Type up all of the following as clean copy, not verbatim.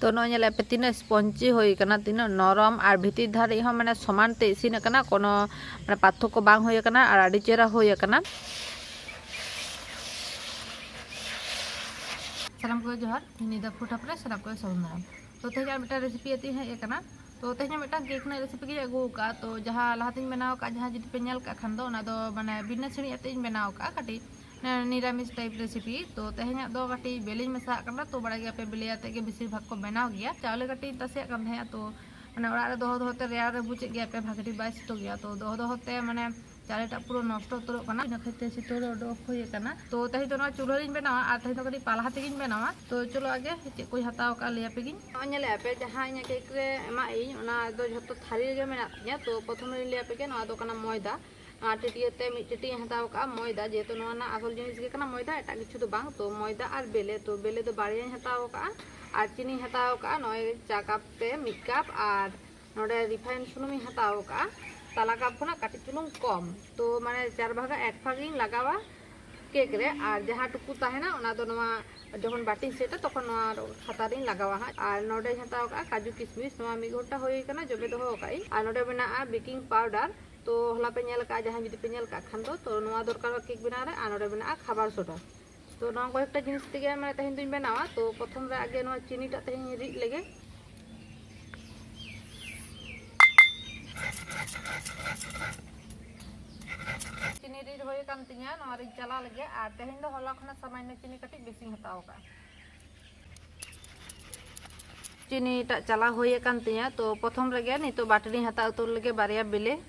तो नोले पे तीन स्पंजी होना तीन नरम और भीतर धारे मैंने समानते इसिन कोनो मैं पार्थक्य बांग होना और आड़ी चेहरा होना। साराम को जोहार फिनी-THE फूड हब साराम को सगुन तो तेज मिट्टा रेसिपी आती हेकना। तो तेज मिट्टा केक रेसिपी के अगू का तो जहाँ लहाती बनाव का जहाँ जुदी पे नेल का खान दो माने बिना छड़ी आते बनाव का कटी निरामिष टाइप रेसिपी। तो तेहना दो कटी बेली मेसा करना तो बड़ा गया पे बेले आते के बेसिर भाग को बनाव गया चावले कटी तसे कर तो मैंने ओड़ा दोहो दोहोते रेयार बुझे गया पे भागटी बाय सितो गया तो दोहो दोहोते मैंने चालेटा पूरा नष्ट उतरोना इनते सितोर उडोक होना। तो तेज तो चूल्हा बनावा और तेज तो कटी पाला तेगी बनावा। तो चलो आगे चेक को हताव का लिया पेगी नेले पे जहाँ इन केक रे एमाई जो थारी रे मेना तिया। तो प्रथम लिया पेगे मैदा टिटियाते मिट्टी हताव का मैदा जेहेतु आसल जिनिस के मैदा एटा किछु तो बांग। तो मैदा और बेले तो बेले तो बाड़िया हताव का और चीनी हताव का नय चा कप ते मिड कप और नोडे रिफाइन सुनुमी हताव का ताला कप खुना काटी चुलुंग कम। तो माने 4 भाग 1 भाग लगावा केक रे और जहाँ टुकु तहना ओना दो नवा जखन बाटी सेटा तखन नवा खाता रे लगावा और नोडे हताव का काजू किशमिश नवा 1 घंटा होय कना जबे दोहो काई और नोडे बना बेकिंग पाउडर। तो हला पे नेल का जहाँ जुदी पे नेल का खान तो नवा दरकार केक बना रे और नोडे बना खाबार सोडा। तो नवा कयेकटा जिनिस तेगे माने तेहेन दुई बनावा। तो प्रथम रे आगे नवा चीनीटा तेहेन रिद लेगे चीनी रिद होय कान तिया नवा रे चला लगे और तेहेन दो हला खना सामान्य चीनी कटी बेसी हताव का चीनीटा चला होय कान तिया। तो प्रथम रे नितो बाटरी हता उतर लगे बारिया बेले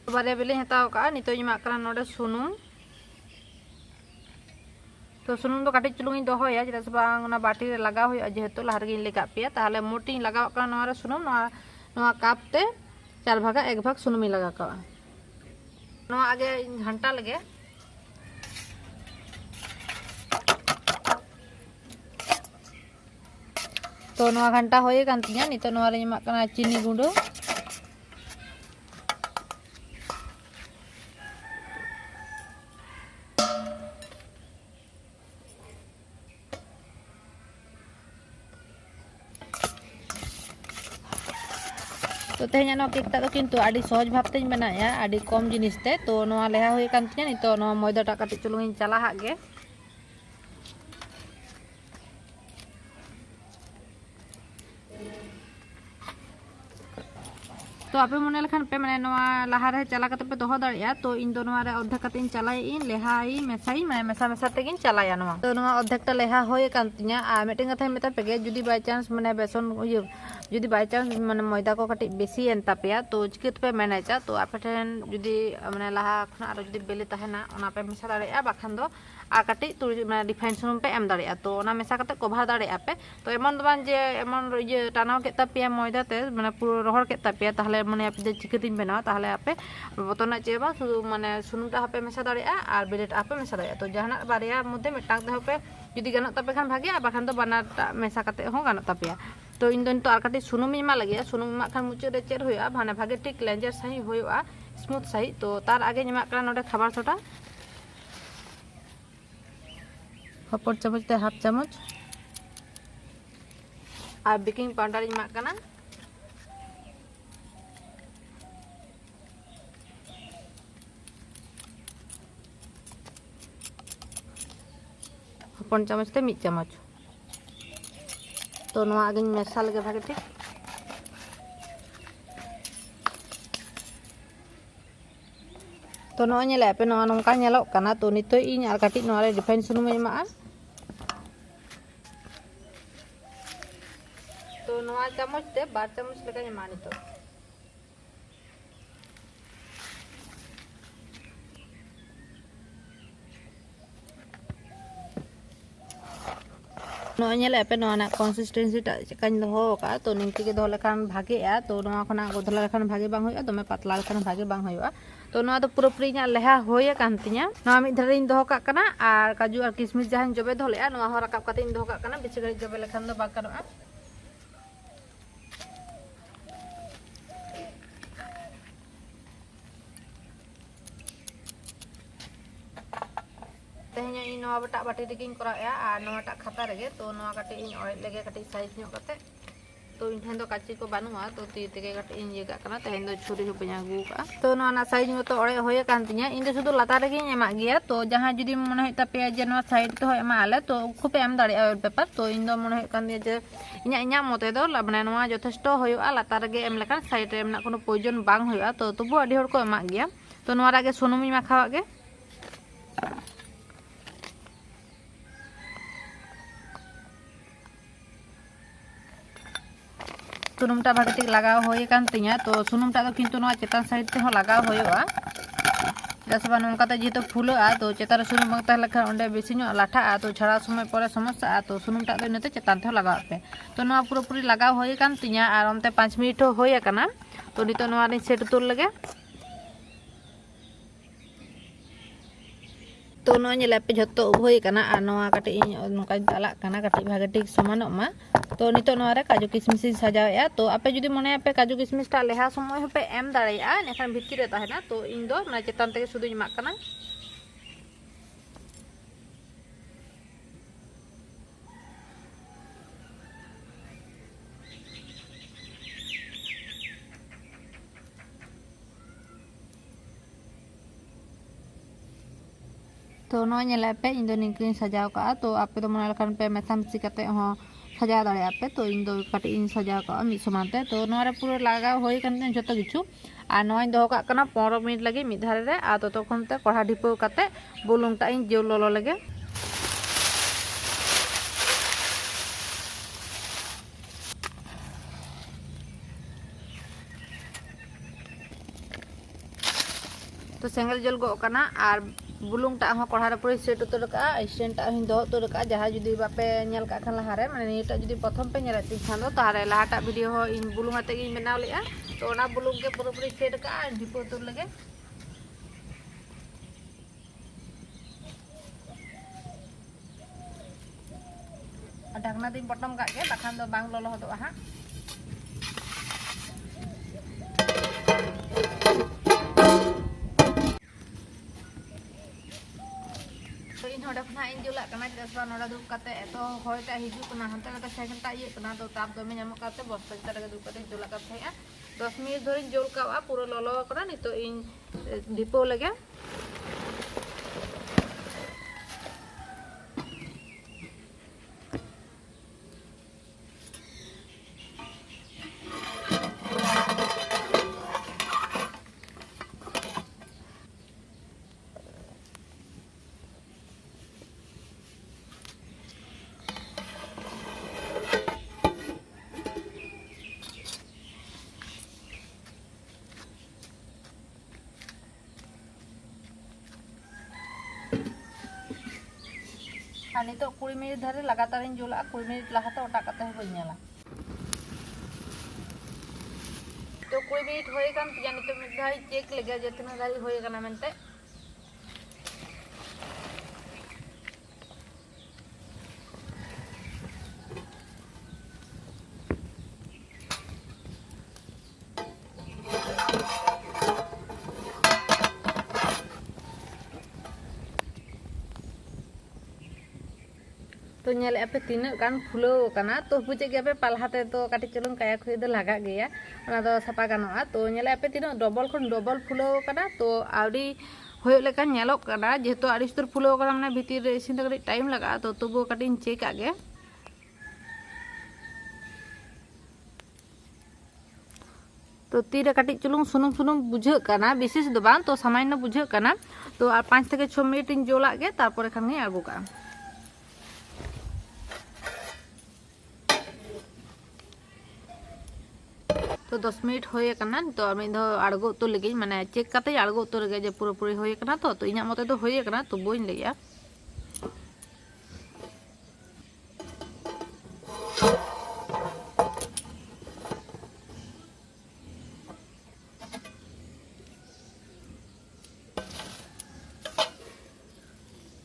बारिया बेले हताव का नितो इमा नोडे सुनुम। तो सुनुम दो काटी चुलुंग दोहोया चेदा से बांग बाटी रे लगाव होय जेहेतु लहा रे ले का पे ताहले मोटी लगाव का नवा रे सुनुम नवा कप ते 4 भाग 1 भाग सुनुम लगा का नवा आगे घंटा लगे। तो नवा घंटा होय कान तिया नितो नवा रे इमा कना चीनी गुंडो तो तेहना केकटा तो किंतु आड़ी सहज भावते बनाया आड़ी कम जिनिसते। तो नवा लेहा होय कान तिया नितो नवा मैदाटा काटी चुलुंग चला हाग गे। तो आपे मने लखान पे माने नवा लहा रे चला कते पे दोहो दाड़िया। तो इन दो नवा रे अर्धेक कते चलाय इन लेहाई मेसाई माने मेसा मेसा तेगिन चलाया नवा। तो नवा अर्धेकटा लेहा होय कान तिया आ मेटिंग कथा मेता पेगे जुदी बाय चांस माने बेसन जुदी बाय चांस माने मैदा को कटी बेसी एन तापेया तो चिकेत पे मैनेजा। तो आपे ठेन जुदी माने लहा खना आरो जुदी बेले तहना ओना पे मेसा दाड़िया बाखान दो आ कटी तुरी माने रिफाइन सुनुम पे एम दाड़िया। तो ओना मेसा कते कभार दाड़िया पे। तो एमन दबान जे एमन ये टानाव के तापेया मैदा ते माने पूरा रोहड़ के तापेया ताहले माने आप चिकेतिन बनावा ताहले आपे बतना चे बा शुधु माने सुनुमटा हापे मेसा दाड़िया और बेलेटा हापे मेसा दाड़िया। तो जहाना बारिया मध्य मिटांग दे हापे जुदी गानो तापे खान भागिया बाखान दो बनाटा मेसा कते हो गानो तापेया। तो इन दोन तो आर कटी सुनुम इमा लगे सुनुम इमा खान मुचे रे चेर होया भाने भागे ठीक लेंजर सही होया स्मूथ सही। तो तार आगे इमा करा नोडे खाबार सोडा हपड़ चामच ते हाफ चामच और बेकिंग पाउडर इमा कना हपन चामच ते 1 चामच। तो नवा आगे मेसा लगे भागे ठीक। तो नवा नेले पे नवा नंका नेलोक काना। तो नितो इन आर काटी नवा रे रिफाइन सुनुम एमा तो नवा चामच ते 2 चामच लेका एमा नितो। नोले पे ना कन्सिस्टेंसी चेकान दोहो का। तो निंकी के दोहो लेखान भागेआ। तो नवा खना गोधला लेखान भागे बांग होया दमे पतला लेखान भागे बांग होया। तो नवा तो पूरा पूरी लेहा होय कान तिया नवा मिद धरे इन दोहो का कना और काजू और किशमिश जहां जबे दोहो लेआ नवा हो राकाब कते इन दोहो का कना बेसी घड़ी जबे लेखान दो बा करोआ। tehnya ini noa betak bati diking korak ya, noa tak kata lagi, to noa kati ini oret lagi kati size nyok kate, to ini hendo kaci ko banua, to tiga kati ini juga karena teh hendo curi punya gua, to noa nak size nyok to oret hoya kantinya, ini sudah latar lagi nyemak dia, to jangan jadi menaik tapi aja noa side itu hoya malah, to kupe am dari awal paper, to indo menaik kantinya aja, ini mote do lah benar noa jotesto hoya latar lagi em lekan side em nak kono pojon bang hoya, to buat di hor ko emak dia, to noa lagi sonumi makawak ge. Sunumta bhagi tik lagaw hoye kan tinya, to sunumta do kintu noa chetan side te ho lagaw hoyoa dasban onkate jehetu phuloa, to chetar sunum bang tahle khan onde besi nyok latha'a, to chhara somoy pore somosya, to sunumta do inate chetan te ho lagaw pe, to noa puro puri lagaw hoye kan tinya ar onte 5 minute ho hoye kana, to nito noa ri set utul lege. तो नोआ पे झोतो उभय कना और नोआ कटी नोका दाला कना कटी भागे ठीक समानों मा तो नितो नोआ रे काजू किशमिश सजावेया तो आपे जुदी मने पे काजू किशमिश टा लेहा समय पे एम दाड़ेया नेखान भितरी रे ताहेना तो इन दो माने चेतान तेगे सुदु एमाक कना तो नोआ नेला पे इन दो निंकिन सजाव का तो आपे तो मने लखान पे मेथा मिसी कते हो सजा दाड़े पे तो इन दो कटी इन सजाव का मिद समानते तो नोआ रे पूरा लगाव होय कान जतो किछु आ नोआ इन दोहो का कना 15 मिनिट लगे मिद धारे रे आ तो तखन ते कढ़ा ढिपो कते बुलुंग ता इन जेउ ललो लगे तो सेंगल जल गो कना आर बुलुंग टा हो कढ़ा रे पूरी सेट उतर का स्टैंड टा हिं दो उतर का जहां जुदी बापे नेल का खान लहारे माने नीटा जुदी प्रथम पे नेल ती खान दो तारे लाहाटा वीडियो हो इन बुलुंग आते गिन बनाव लेया तो ओना बुलुंग के पूरी सेट का डिपो उतर लगे ढकना दिन बटम का के बखान दो बांग ललो होतो हा इन जुला कना जसबा नोडा दुब कते तो होयटा हिजु कना हंते कते साइकिल ता ये कना तो ताप दोमे नाम कते बस्ता जता लगे दुब कते जुला कते है 10 मिनिट धरि जोल कावा पूरा ललो करा नितो इन डिपो लगे हाँ नितो 20 मिनिट धरे लगातार इन जुला 20 मिनिट लहाते ओटा कते हो बनेला तो 20 मिनिट होय कान तिया नितो मिद धाई चेक लगे जे तना दारी होय काना मेनते तो नेल पे तीना गान फुलो कना तो बुझे गया पे पालहाते तो काटी चलुन काया खुई दो लगा गया ओना दो सपा गानोआ तो नेल पे तीना डबल खन डबल फुलो कना तो आउडी होय लेका नेलो कना जेतो आड़ी स्तर फुलो कना माने भीतिर रे इसिन तक टाइम लगा तो तबो काटी चेक आगे तो तीरे काटी चलुन सुनुम सुनुम बुझे कना विशेष दो बान तो सामान्य बुझे कना तो 5 থেকে 6 मिनिट इन जोला गे तारपरे खान गे आगु का तो 10 मिनिट होय कना तो मैं दो आड़गो उतर लगे माने चेक करते आड़गो उतर लगे जे पूरा पूरी होय कना तो इना मते तो होय कना तो बोइन लेया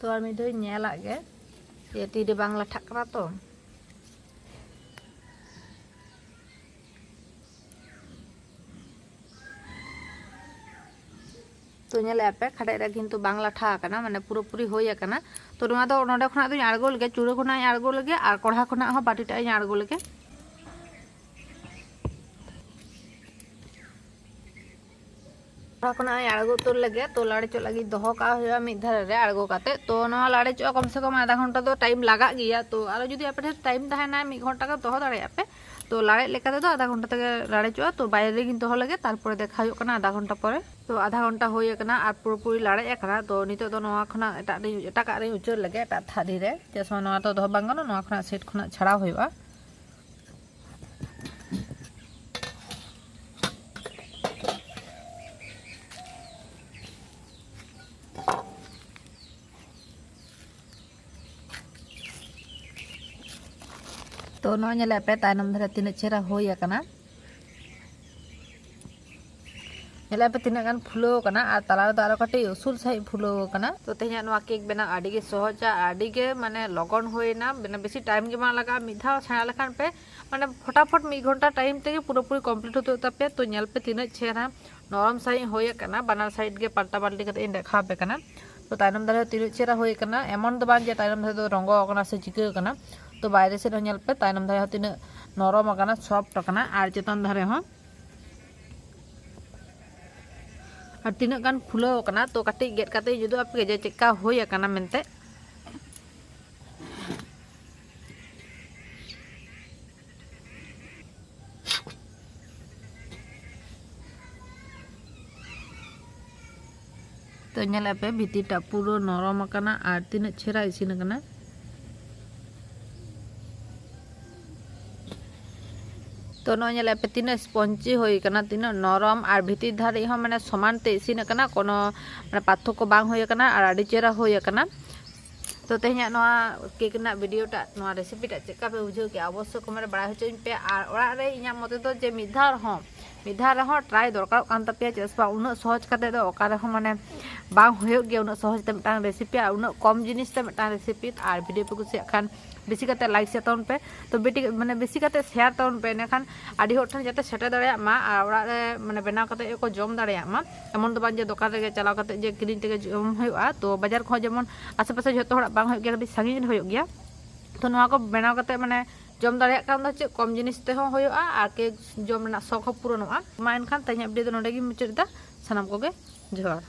तो आर मैं दो नेला गे ये तीरे बांगला ठकरा तो तो नेले पे खड़े रे किंतु बांग लाठा आकना माने पूरी होय आकना तो नोआ दो नोडे खना दो आड़गो लगे चूड़ा खना आड़गो लगे और कढ़ा खना हो बाटीटा आड़गो लगे कढ़ा आड़गो उतर लगे तो लाड़े चो लगी दोहो का हुआ मिद धारे रे आड़गो काते तो नोआ लाड़े चो कम से कम आधा घंटा तो टाइम लगा गया तो आरो जुदी आपे टाइम तहना 1 घंटा का दोहो दाड़े आपे तो लाड़े लेका तो आधा घंटा तक लाड़े चो तो बाहरे गिन दोहो लगे तारपरे देखा हुयो कना आधा घंटा परे तो आधा घंटा होय कना और पूरी लाड़े एकना तो नितो तो नोआ खना एटा रे उचर लगे एटा थारी रे जे समय नोआ तो दोहो बांग गानो नोआ खना सेट खना छाड़ा हुयोआ तो नोआ नेले पे तायनम धरे तिना चेहरा होय आकना नेले पे तिना गान फुलो कना और तला रे आरो कटे उसूल सही फुलो कना तो तेहना नोआ केक बना आडी गे सहजा आडी गे माने लगन होयना बिना बेसी टाइम गे मा लगा मिधा छाड़ा लेखान पे माने फटाफट 1 घंटा टाइम तेगे पूरी कंप्लीट होते तापे तो नेल पे तिना चेहरा नरम सही होय आकना बानार साइड गे पाल्टा पाल्टी कते देखा पे कना तो तायनम धरे तिना चेहरा होय आकना एमन दो बान जे तायनम धरे तो रंगो आकना से चिका आकना तो बाहरे से नेल पे तायनम धारे तीना नरम आकना सॉफ्ट आकना और चेतन धारे हो और तीना गान फुलो आकना तो काटी गेट काटे जुदो आपके जे चेका होय आकना मेनते तो नेले पे भितीटा पूरा नरम आकना और तीना छेरा इसिन आकना तो नोले पे तीना स्पंजी होय कना तीना नरम और भीतर धारे हो माने समान ते इसिन कना कोनो माने पार्थक्य बांग होय कना और आडी चेहरा होय कना तो तेहना नोआ केक ना वीडियोटा नोआ रेसिपीटा चेका पे बुझो के अवश्य कमेंट बड़ा होचोइन पे और ओरा रे इना मते तो जे मिधार हो ट्राई दरकार कान तपिया चेसपा उना सहज काते दो ओकारे हो माने बांग होयो गे उना सहज ते मिटांग रेसिपी और उना कम जिनिस ते मिटांग रेसिपी और वीडियो पे कुसिया खान बेसी काते लाइक से तौन पे तो बेटी माने बेसी काते शेयर तौन पे नेखान आडी होर ठन जाते सेटे दाड़े मा और ओरा रे माने बनाव काते को जम दाड़े मा एमन दो बान जे दुकान रे चलाव काते जे किरिन तेगे जम होयोआ तो बाजार खो जेमन आसे पासे जतो हड़ा बांग होयो गे सांगिन होयो गया तो नोआ को बनाव काते माने जम दाड़े कान द चे कम जिनिस ते हो होयोआ और केक जम ना शौक पूरणोआ मा एनखान तैया वीडियो नोडे गे मुचाद दा सानाम कोगे जोहार।